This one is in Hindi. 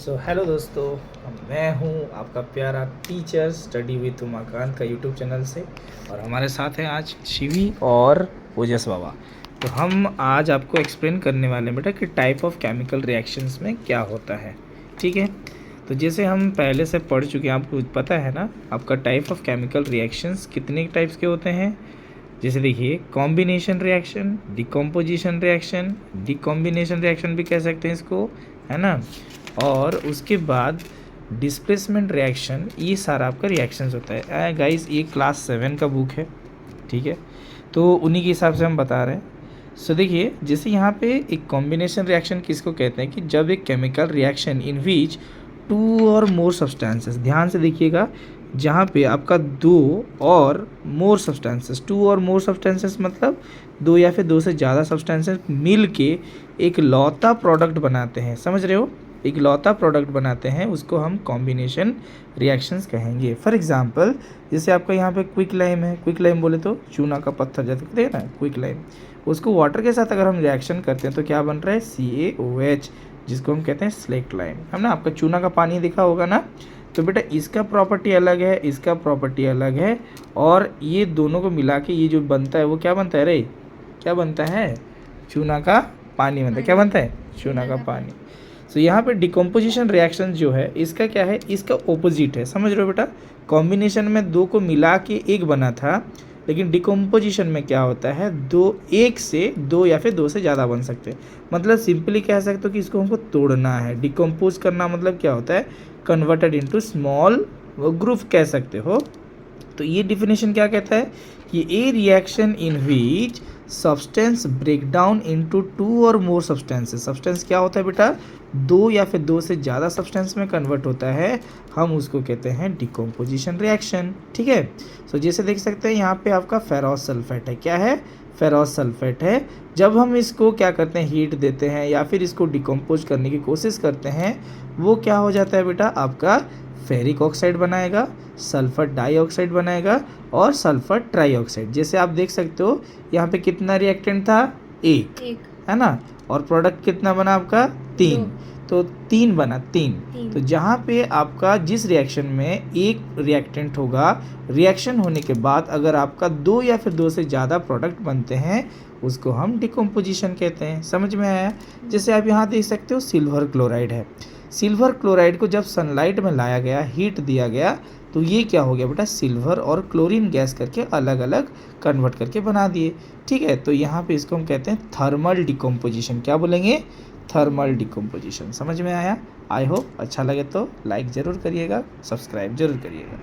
हेलो दोस्तों, मैं हूं आपका प्यारा टीचर स्टडी विद उमाकांत का यूट्यूब चैनल से। और हमारे साथ हैं आज शिवी और ओजस बाबा। तो हम आज आपको एक्सप्लेन करने वाले हैं बेटा कि टाइप ऑफ केमिकल रिएक्शंस में क्या होता है। ठीक है, तो जैसे हम पहले से पढ़ चुके हैं, आपको पता है ना आपका टाइप ऑफ केमिकल रिएक्शंस कितने टाइप्स के होते हैं। जैसे देखिए, combination reaction, decomposition reaction, decombination reaction भी कह सकते हैं इसको, है ना। और उसके बाद डिस्प्लेसमेंट रिएक्शन, ये सारा आपका रिएक्शंस होता है। गाइस ये क्लास 7 का बुक है, ठीक है, तो उन्हीं के हिसाब से हम बता रहे हैं। सो देखिए, जैसे यहाँ पे एक कॉम्बिनेशन रिएक्शन किसको कहते हैं कि जब एक chemical reaction in which two और मोर सब्सटेंसेस, ध्यान से देखिएगा, जहाँ पे आपका दो और मोर सब्सटेंसेस, टू और मोर सब्सटेंसेस मतलब दो या फिर दो से ज़्यादा सब्सटेंसेस मिल के एक लौता प्रोडक्ट बनाते हैं, समझ रहे हो, एक लौता प्रोडक्ट बनाते हैं, उसको हम कॉम्बिनेशन रिएक्शंस कहेंगे। फॉर एग्जांपल, जैसे आपका यहाँ पे क्विक लाइम है, क्विक लाइम बोले तो चूना का पत्थर, जैसे कहते हैं ना क्विक लाइम, उसको वाटर के साथ अगर हम रिएक्शन करते हैं तो क्या बन रहा है, CaOH, जिसको हम कहते हैं स्लेक्ट लाइम, है ना। आपका चूना का पानी देखा होगा ना, तो बेटा इसका प्रॉपर्टी अलग है, इसका प्रॉपर्टी अलग है, और ये दोनों को मिला के ये जो बनता है वो क्या बनता है रे, क्या बनता है, चूना का पानी बनता है। क्या बनता है, चूना का पानी। सो यहाँ पे डिकम्पोजिशन रिएक्शन जो है इसका क्या है, इसका ओपोजिट है, समझ रहे हो बेटा। कॉम्बिनेशन में दो को मिला के एक बना था, लेकिन डिकम्पोजिशन में क्या होता है, दो, एक से दो या फिर दो से ज़्यादा बन सकते हैं। मतलब सिंपली कह सकते हो कि इसको हमको तोड़ना है। डिकम्पोज करना मतलब क्या होता है, कन्वर्टेड इनटू स्मॉल ग्रुप कह सकते हो। तो ये डिफिनेशन क्या कहता है कि a reaction in which substance break down into two और मोर सब्सटेंसेस, सब्सटेंस क्या होता है बेटा, दो या फिर दो से ज़्यादा सब्सटेंस में कन्वर्ट होता है, हम उसको कहते हैं डिकम्पोजिशन रिएक्शन। ठीक है, सो जैसे देख सकते हैं यहाँ पे आपका फेरस सल्फेट है, क्या है, फेरस सल्फेट है। जब हम इसको क्या करते हैं, हीट देते हैं या फिर इसको डिकम्पोज करने की कोशिश करते हैं, वो क्या हो जाता है बेटा, आपका फेरिक ऑक्साइड बनाएगा, सल्फर डाइऑक्साइड बनाएगा और सल्फर ट्राइऑक्साइड। जैसे आप देख सकते हो यहाँ पे कितना रिएक्टेंट था, एक, है ना, और प्रोडक्ट कितना बना आपका, तीन, तो तीन बना, तीन। तो जहाँ पे आपका जिस रिएक्शन में एक रिएक्टेंट होगा, रिएक्शन होने के बाद अगर आपका दो या फिर दो से ज़्यादा प्रोडक्ट बनते हैं, उसको हम डिकम्पोजिशन कहते हैं। समझ में आया। जैसे आप यहाँ देख सकते हो सिल्वर क्लोराइड है, सिल्वर क्लोराइड को जब सनलाइट में लाया गया, हीट दिया गया, तो ये क्या हो गया बेटा, सिल्वर और क्लोरीन गैस करके अलग अलग कन्वर्ट करके बना दिए। ठीक है, तो यहाँ पे इसको हम कहते हैं थर्मल डिकम्पोजिशन। क्या बोलेंगे, थर्मल डिकम्पोजिशन। समझ में आया। आई होप अच्छा लगे तो लाइक ज़रूर करिएगा, सब्सक्राइब जरूर करिएगा।